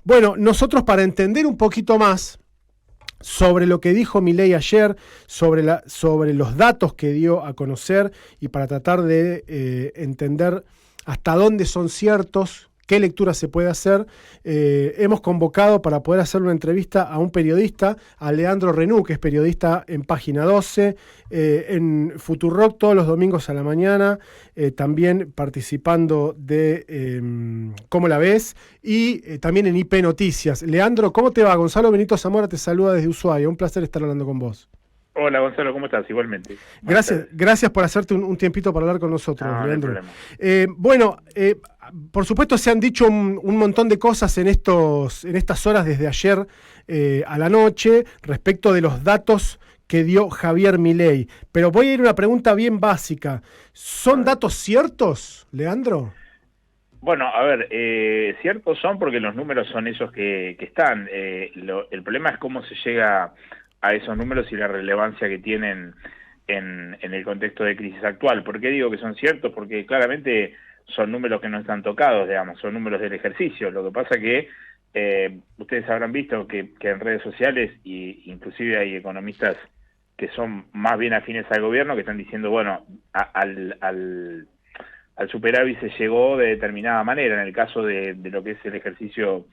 Bueno, nosotros para entender un poquito más sobre lo que dijo Milei ayer, sobre los datos que dio a conocer y para tratar de entender hasta dónde son ciertos, qué lectura se puede hacer, hemos convocado para poder hacer una entrevista a un periodista, a Leandro Renú, que es periodista en Página 12, en Futurock todos los domingos a la mañana, también participando de ¿Cómo la ves? Y también en IP Noticias. Leandro, ¿cómo te va? Gonzalo Benito Zamora te saluda desde Ushuaia. Un placer estar hablando con vos. Hola Gonzalo, ¿cómo estás? Igualmente. Buenas Gracias, tardes. gracias por hacerte un tiempito para hablar con nosotros, No, no hay Leandro. problema. Bueno, por supuesto se han dicho un montón de cosas en estas horas desde ayer a la noche respecto de los datos que dio Javier Milei. Pero voy a ir a una pregunta bien básica. A ¿Son ver. datos ciertos, Leandro? Bueno, a ver, ciertos son porque los números son esos que están. El problema es cómo se llega a esos números y la relevancia que tienen en el contexto de crisis actual. ¿Por qué digo que son ciertos? Porque claramente son números que no están tocados, digamos, son números del ejercicio. Lo que pasa que ustedes habrán visto que en redes sociales, y inclusive hay economistas que son más bien afines al gobierno, que están diciendo, bueno, al superávit se llegó de determinada manera, en el caso de lo que es el ejercicio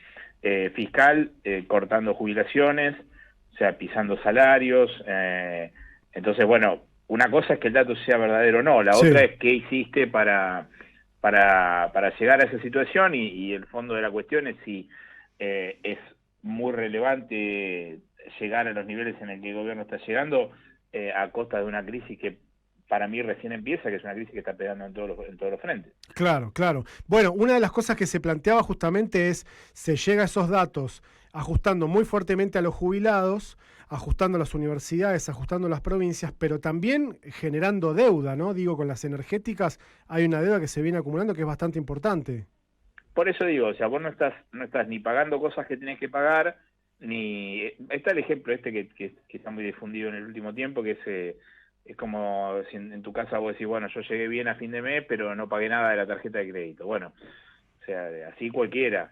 fiscal, cortando jubilaciones, o sea, pisando salarios. Entonces, bueno, una cosa es que el dato sea verdadero o no, la otra Sí. es qué hiciste para llegar a esa situación y el fondo de la cuestión es si es muy relevante llegar a los niveles en el que el gobierno está llegando a costa de una crisis que para mí recién empieza, que es una crisis que está pegando en todos los frentes. Claro, claro. Bueno, una de las cosas que se planteaba justamente es, se llega a esos datos ajustando muy fuertemente a los jubilados, ajustando a las universidades, ajustando a las provincias, pero también generando deuda, ¿no? Digo, con las energéticas hay una deuda que se viene acumulando que es bastante importante. Por eso digo, o sea, vos no estás ni pagando cosas que tenés que pagar, ni... Está el ejemplo este que está muy difundido en el último tiempo, que es como si en tu casa vos decís, bueno, yo llegué bien a fin de mes, pero no pagué nada de la tarjeta de crédito. Bueno, o sea, así cualquiera.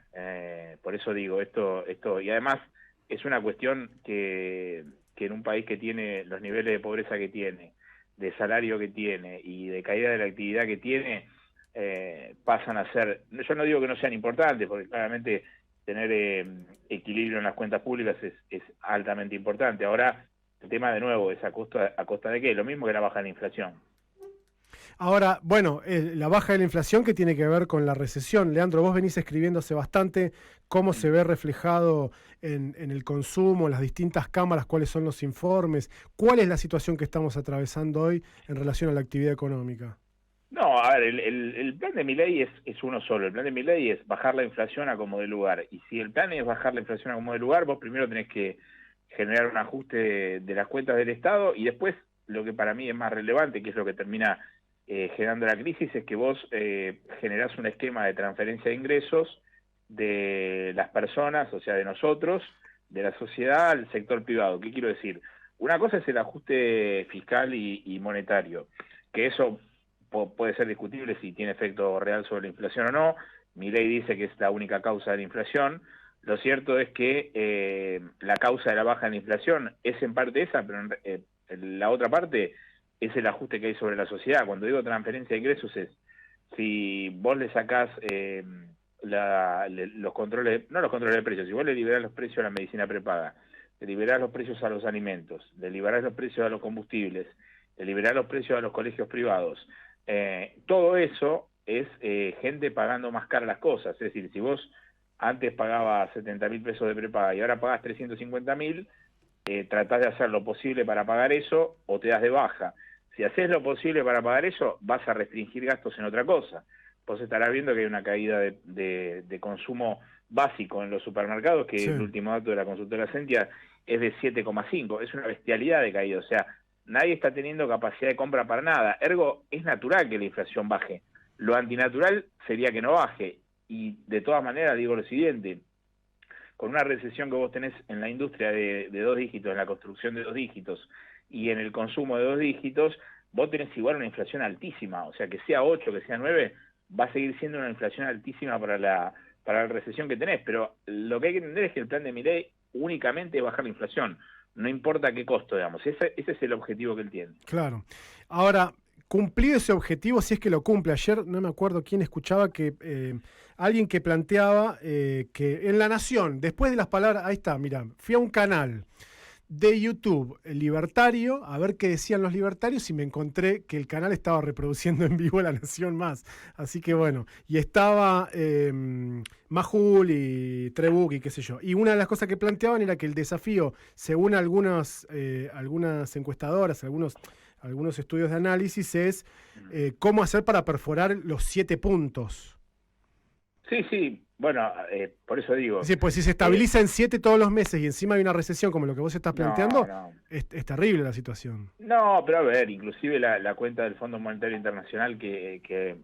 Por eso digo, y además es una cuestión que en un país que tiene los niveles de pobreza que tiene, de salario que tiene y de caída de la actividad que tiene, pasan a ser, yo no digo que no sean importantes, porque claramente tener equilibrio en las cuentas públicas es altamente importante. Ahora, el tema de nuevo es a costa de qué, lo mismo que la baja de la inflación. Ahora, bueno, la baja de la inflación que tiene que ver con la recesión. Leandro, vos venís escribiendo hace bastante cómo se ve reflejado en el consumo, en las distintas cámaras, cuáles son los informes, cuál es la situación que estamos atravesando hoy en relación a la actividad económica. No, a ver, el plan de Milei es uno solo. El plan de Milei es bajar la inflación a como de lugar. Y si el plan es bajar la inflación a como de lugar, vos primero tenés que generar un ajuste de las cuentas del Estado y después lo que para mí es más relevante, que es lo que termina generando la crisis, es que vos generás un esquema de transferencia de ingresos de las personas, o sea, de nosotros, de la sociedad al sector privado. ¿Qué quiero decir? Una cosa es el ajuste fiscal y monetario, que eso puede ser discutible si tiene efecto real sobre la inflación o no. Milei dice que es la única causa de la inflación. Lo cierto es que la causa de la baja de la inflación es en parte esa, pero la otra parte es el ajuste que hay sobre la sociedad. Cuando digo transferencia de ingresos es si vos le sacás los controles, no los controles de precios, si vos le liberás los precios a la medicina prepaga, le liberás los precios a los alimentos, le liberás los precios a los combustibles, le liberás los precios a los colegios privados, todo eso es gente pagando más caras las cosas. Es decir, si vos antes pagabas 70.000 pesos de prepaga y ahora pagás 350.000, tratás de hacer lo posible para pagar eso o te das de baja. Si haces lo posible para pagar eso, vas a restringir gastos en otra cosa. Vos estarás viendo que hay una caída de consumo básico en los supermercados, que Sí. el último dato de la consultora Sentia es de 7,5. Es una bestialidad de caída. O sea, nadie está teniendo capacidad de compra para nada. Ergo, es natural que la inflación baje. Lo antinatural sería que no baje. Y de todas maneras digo lo siguiente, con una recesión que vos tenés en la industria de 2 dígitos, en la construcción de 2 dígitos y en el consumo de 2 dígitos, vos tenés igual una inflación altísima. O sea, que sea 8, que sea 9, va a seguir siendo una inflación altísima para la recesión que tenés, pero lo que hay que entender es que el plan de Milei únicamente es bajar la inflación, no importa a qué costo, digamos, ese es el objetivo que él tiene. Claro. Ahora, cumplido ese objetivo, si es que lo cumple, ayer no me acuerdo quién escuchaba que alguien que planteaba que en La Nación, después de las palabras, ahí está, mira, fui a un canal de YouTube libertario, a ver qué decían los libertarios, y me encontré que el canal estaba reproduciendo en vivo La Nación Más. Así que bueno, y estaba Majul y Trebuch y qué sé yo. Y una de las cosas que planteaban era que el desafío, según algunas encuestadoras, algunos estudios de análisis, es cómo hacer para perforar los 7 puntos. Sí, bueno, por eso digo... Sí, pues si se estabiliza en 7 todos los meses y encima hay una recesión como lo que vos estás planteando, no. Es terrible la situación. No, pero a ver, inclusive la cuenta del Fondo Monetario Internacional que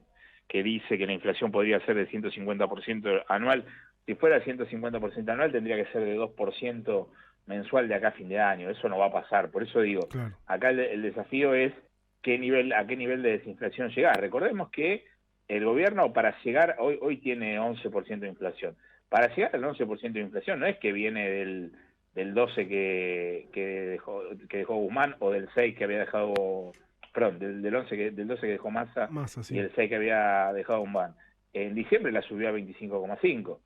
dice que la inflación podría ser de 150% anual, si fuera 150% anual tendría que ser de 2% mensual de acá a fin de año, eso no va a pasar, por eso digo, Claro. acá el desafío es a qué nivel de desinflación llegar. Recordemos que el gobierno para llegar, hoy tiene 11% de inflación, para llegar al 11% de inflación no es que viene del 12 que dejó Guzmán o del 6 que había dejado, perdón, del 12 que dejó Massa Sí. y el 6 que había dejado Guzmán. En diciembre la subió a 25,5. O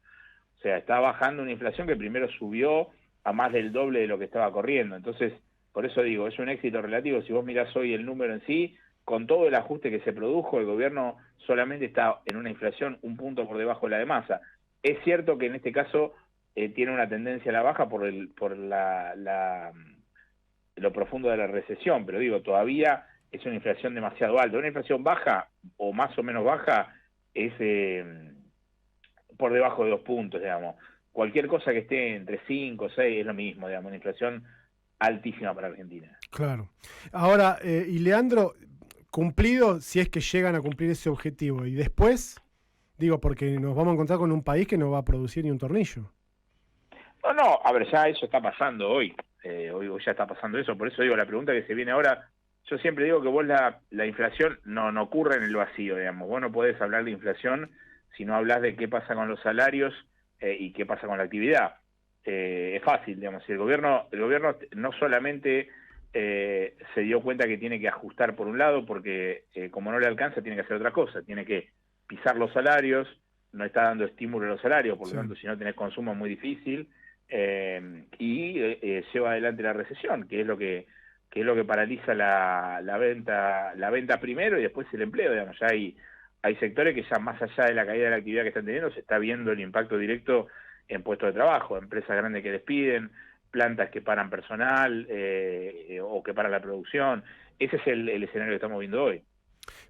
sea, está bajando una inflación que primero subió a más del doble de lo que estaba corriendo. Entonces, por eso digo, es un éxito relativo. Si vos mirás hoy el número en sí, con todo el ajuste que se produjo, el gobierno solamente está en una inflación un punto por debajo de la de Massa. Es cierto que en este caso tiene una tendencia a la baja por lo profundo de la recesión, pero digo, todavía es una inflación demasiado alta. Una inflación baja o más o menos baja es por debajo de 2 puntos, digamos. Cualquier cosa que esté entre 5 o 6 es lo mismo, digamos, una inflación altísima para Argentina. Claro. Ahora, y Leandro, cumplido, si es que llegan a cumplir ese objetivo, y después, digo, porque nos vamos a encontrar con un país que no va a producir ni un tornillo. No, a ver, ya eso está pasando hoy. Hoy ya está pasando eso, por eso digo, la pregunta que se viene ahora, yo siempre digo que vos la inflación no ocurre en el vacío, digamos, vos no podés hablar de inflación si no hablas de qué pasa con los salarios y qué pasa con la actividad. Es fácil, digamos, si el gobierno no solamente se dio cuenta que tiene que ajustar por un lado, porque como no le alcanza, tiene que hacer otra cosa, tiene que pisar los salarios, no está dando estímulo a los salarios, por lo tanto, si no tenés consumo es muy difícil, y lleva adelante la recesión, que es lo que paraliza la venta primero y después el empleo, digamos. Ya hay sectores que ya más allá de la caída de la actividad que están teniendo, se está viendo el impacto directo en puestos de trabajo, empresas grandes que despiden, plantas que paran personal o que paran la producción. Ese es el escenario que estamos viendo hoy.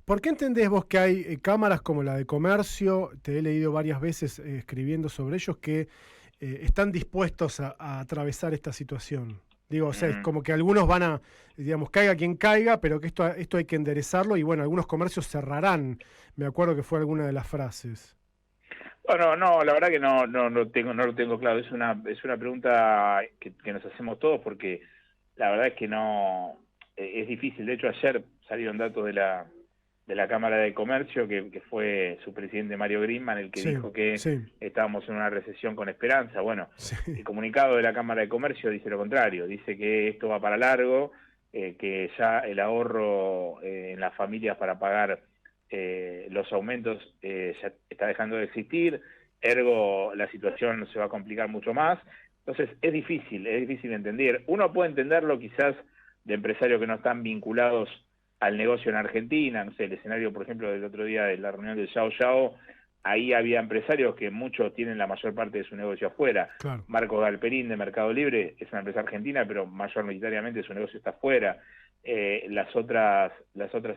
¿Por qué entendés vos que hay cámaras como la de comercio, te he leído varias veces escribiendo sobre ellos, que están dispuestos a atravesar esta situación? Digo, o sea, es como que algunos van a, digamos, caiga quien caiga, pero que esto hay que enderezarlo y bueno, algunos comercios cerrarán. Me acuerdo que fue alguna de las frases. Bueno, no, la verdad que no lo tengo claro. Es una pregunta que nos hacemos todos porque la verdad es que no es difícil. De hecho, ayer salieron datos de la Cámara de Comercio que fue su presidente Mario Grimman el que dijo que estábamos en una recesión con esperanza. Bueno, el comunicado de la Cámara de Comercio dice lo contrario, dice que esto va para largo, que ya el ahorro en las familias para pagar los aumentos ya está dejando de existir, ergo la situación se va a complicar mucho más. Entonces es difícil entender. Uno puede entenderlo quizás de empresarios que no están vinculados al negocio en Argentina, no sé, el escenario, por ejemplo, del otro día de la reunión del Yao Yao, ahí había empresarios que muchos tienen la mayor parte de su negocio afuera. Claro. Marco Galperín de Mercado Libre es una empresa argentina, pero mayoritariamente su negocio está afuera. Las otras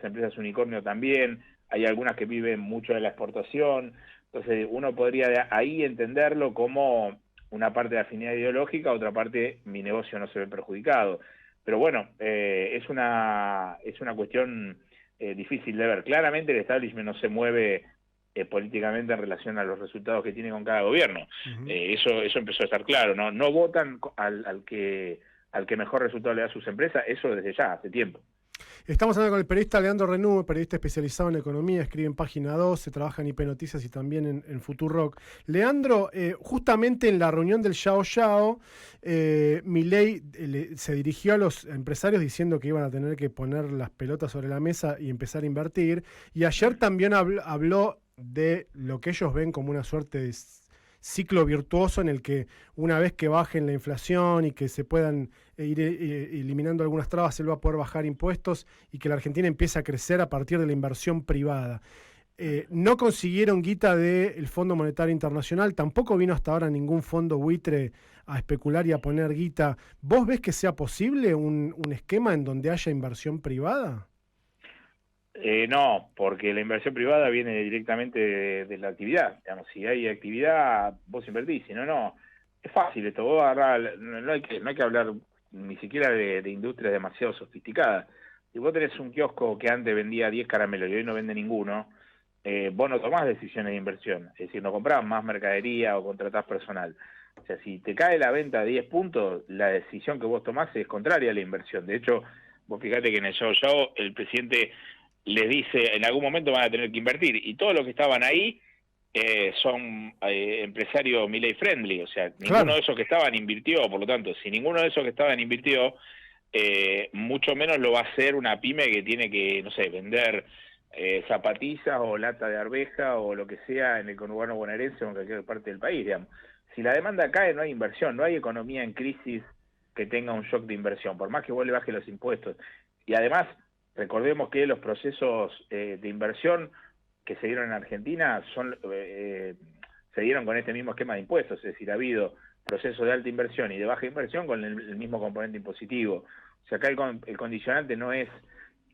empresas unicornio también, hay algunas que viven mucho de la exportación. Entonces uno podría ahí entenderlo como una parte de afinidad ideológica, otra parte mi negocio no se ve perjudicado. Pero bueno, es una cuestión difícil de ver. Claramente el establishment no se mueve políticamente en relación a los resultados que tiene con cada gobierno. Eso empezó a estar claro. No votan al que mejor resultado le da a sus empresas, eso desde ya, hace tiempo. Estamos hablando con el periodista Leandro Renú, periodista especializado en economía, escribe en Página 12, trabaja en IP Noticias y también en Futurock. Leandro, justamente en la reunión del Yao Yao, Milei se dirigió a los empresarios diciendo que iban a tener que poner las pelotas sobre la mesa y empezar a invertir. Y ayer también habló de lo que ellos ven como una suerte de ciclo virtuoso en el que una vez que bajen la inflación y que se puedan ir eliminando algunas trabas, él va a poder bajar impuestos y que la Argentina empiece a crecer a partir de la inversión privada. No consiguieron guita del Fondo Monetario Internacional, tampoco vino hasta ahora ningún fondo buitre a especular y a poner guita. ¿Vos ves que sea posible un esquema en donde haya inversión privada? No, porque la inversión privada viene directamente de la actividad. Digamos, si hay actividad, vos invertís, si no, no. Es fácil esto, vos agarrás, no hay que hablar ni siquiera de industrias demasiado sofisticadas. Si vos tenés un kiosco que antes vendía 10 caramelos y hoy no vende ninguno, vos no tomás decisiones de inversión. Es decir, no comprás más mercadería o contratás personal. O sea, si te cae la venta a 10 puntos, la decisión que vos tomás es contraria a la inversión. De hecho, vos fíjate que en el Yao el presidente les dice en algún momento van a tener que invertir y todos los que estaban ahí son empresarios Milei friendly, o sea, ninguno de esos que estaban invirtió, por lo tanto, si ninguno de esos que estaban invirtió, mucho menos lo va a hacer una pyme que tiene que, no sé, vender zapatillas o lata de arveja o lo que sea en el conurbano bonaerense o en cualquier parte del país, digamos. Si la demanda cae, no hay inversión, no hay economía en crisis que tenga un shock de inversión, por más que vos le bajes los impuestos. Y además, recordemos que los procesos de inversión que se dieron en Argentina se dieron con este mismo esquema de impuestos, es decir, ha habido procesos de alta inversión y de baja inversión con el mismo componente impositivo. O sea, acá el condicionante no es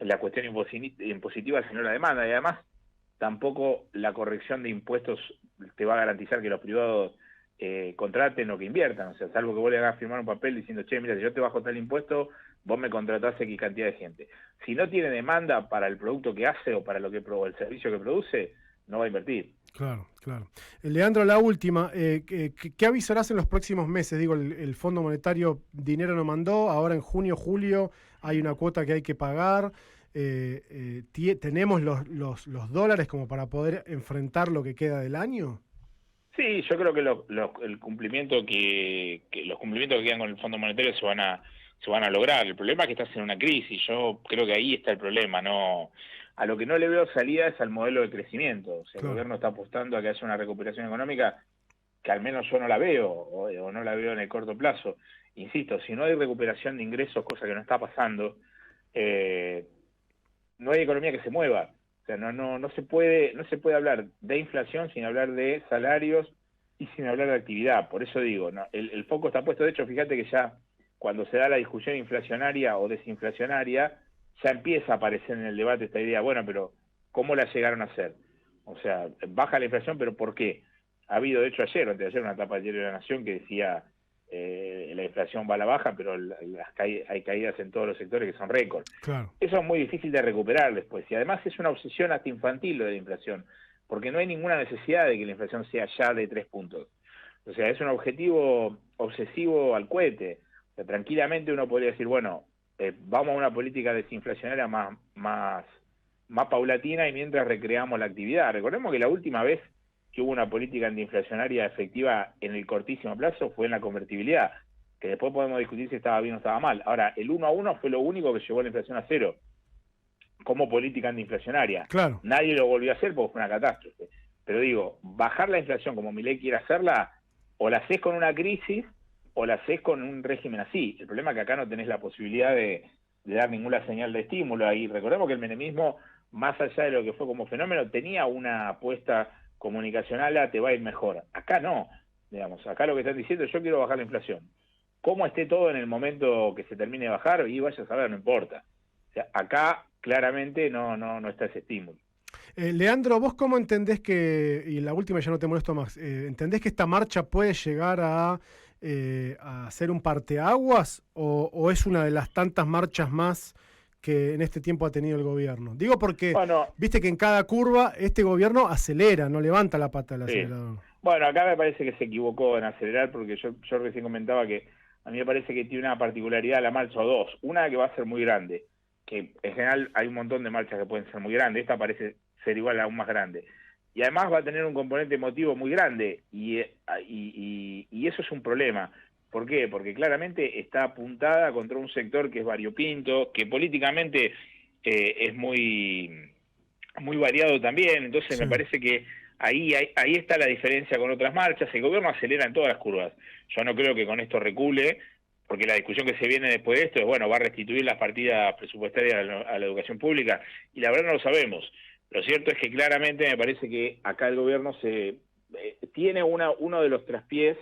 la cuestión impositiva, sino la demanda, y además tampoco la corrección de impuestos te va a garantizar que los privados contraten o que inviertan, o sea, salvo que vos le hagas firmar un papel diciendo, che, mira, si yo te bajo tal impuesto, vos me contratás X cantidad de gente. Si no tiene demanda para el producto que hace o para lo que el servicio que produce, no va a invertir. Claro, claro. Leandro, la última, ¿qué avisarás en los próximos meses? Digo, el Fondo Monetario dinero no mandó, ahora en junio, julio hay una cuota que hay que pagar. ¿Tenemos los dólares como para poder enfrentar lo que queda del año? Sí, yo creo que el cumplimiento los cumplimientos que quedan con el Fondo Monetario se van a lograr. El problema es que estás en una crisis. Yo creo que ahí está el problema. No, a lo que no le veo salida es al modelo de crecimiento. O sea, claro. El gobierno está apostando a que haya una recuperación económica que al menos yo no la veo o no la veo en el corto plazo. Insisto, si no hay recuperación de ingresos, cosa que no está pasando, no hay economía que se mueva. O sea, no se puede hablar de inflación sin hablar de salarios y sin hablar de actividad. Por eso digo, ¿no? El foco está puesto. De hecho, fíjate que ya cuando se da la discusión inflacionaria o desinflacionaria, ya empieza a aparecer en el debate esta idea, bueno, pero ¿cómo la llegaron a hacer? O sea, baja la inflación, pero ¿por qué? Ha habido, de hecho, antes de ayer, una etapa del Diario de la Nación que decía la inflación va a la baja, pero hay caídas en todos los sectores que son récord. Claro. Eso es muy difícil de recuperar después, y además es una obsesión hasta infantil lo de la inflación, porque no hay ninguna necesidad de que la inflación sea ya de 3 puntos. O sea, es un objetivo obsesivo al cohete. O sea, tranquilamente uno podría decir, bueno, vamos a una política desinflacionaria más paulatina y mientras recreamos la actividad. Recordemos que la última vez que hubo una política antiinflacionaria efectiva en el cortísimo plazo fue en la convertibilidad, que después podemos discutir si estaba bien o estaba mal. Ahora, el 1 a 1 fue lo único que llevó la inflación a cero como política antiinflacionaria. Claro. Nadie lo volvió a hacer porque fue una catástrofe. Pero digo, bajar la inflación como Milei quiere hacerla, o la haces con una crisis o la haces con un régimen así. El problema es que acá no tenés la posibilidad de dar ninguna señal de estímulo. Y recordemos que el menemismo, más allá de lo que fue como fenómeno, tenía una apuesta comunicacional a te va a ir mejor. Acá no, digamos, acá lo que están diciendo es yo quiero bajar la inflación. Cómo esté todo en el momento que se termine de bajar, y vaya a saber, no importa. O sea, acá claramente no está ese estímulo. Leandro, ¿vos cómo entendés que, y la última ya no te molesto más, entendés que esta marcha puede llegar a ser un parteaguas o es una de las tantas marchas más que en este tiempo ha tenido el gobierno? Digo porque, viste que en cada curva este gobierno acelera, no levanta la pata del acelerador. Bueno, acá me parece que se equivocó en acelerar porque yo recién comentaba que a mí me parece que tiene una particularidad la marcha o dos. Una que va a ser muy grande, que en general hay un montón de marchas que pueden ser muy grandes, esta parece ser igual aún más grande. Y además va a tener un componente emotivo muy grande, y eso es un problema. ¿Por qué? Porque claramente está apuntada contra un sector que es variopinto, que políticamente es muy variado también, entonces Sí. me parece que ahí está la diferencia con otras marchas. El gobierno acelera en todas las curvas. Yo no creo que con esto recule, porque la discusión que se viene después de esto es, bueno, va a restituir las partidas presupuestarias a la educación pública, y la verdad no lo sabemos. Lo cierto es que claramente me parece que acá el gobierno tiene uno de los traspiés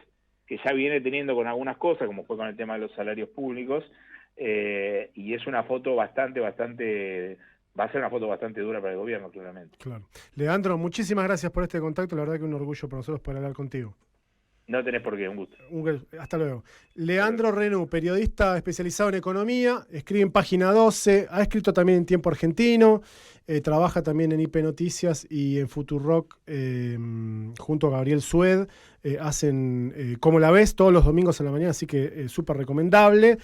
que ya viene teniendo con algunas cosas, como fue con el tema de los salarios públicos, y es una foto va a ser una foto bastante dura para el gobierno, claramente. Claro. Leandro, muchísimas gracias por este contacto. La verdad que es un orgullo para nosotros poder hablar contigo. No tenés por qué, un gusto. Hasta luego. Leandro Renú, periodista especializado en economía, escribe en Página 12, ha escrito también en Tiempo Argentino, trabaja también en IP Noticias y en Futurock junto a Gabriel Sued. Hacen Como la ves todos los domingos en la mañana, así que súper recomendable.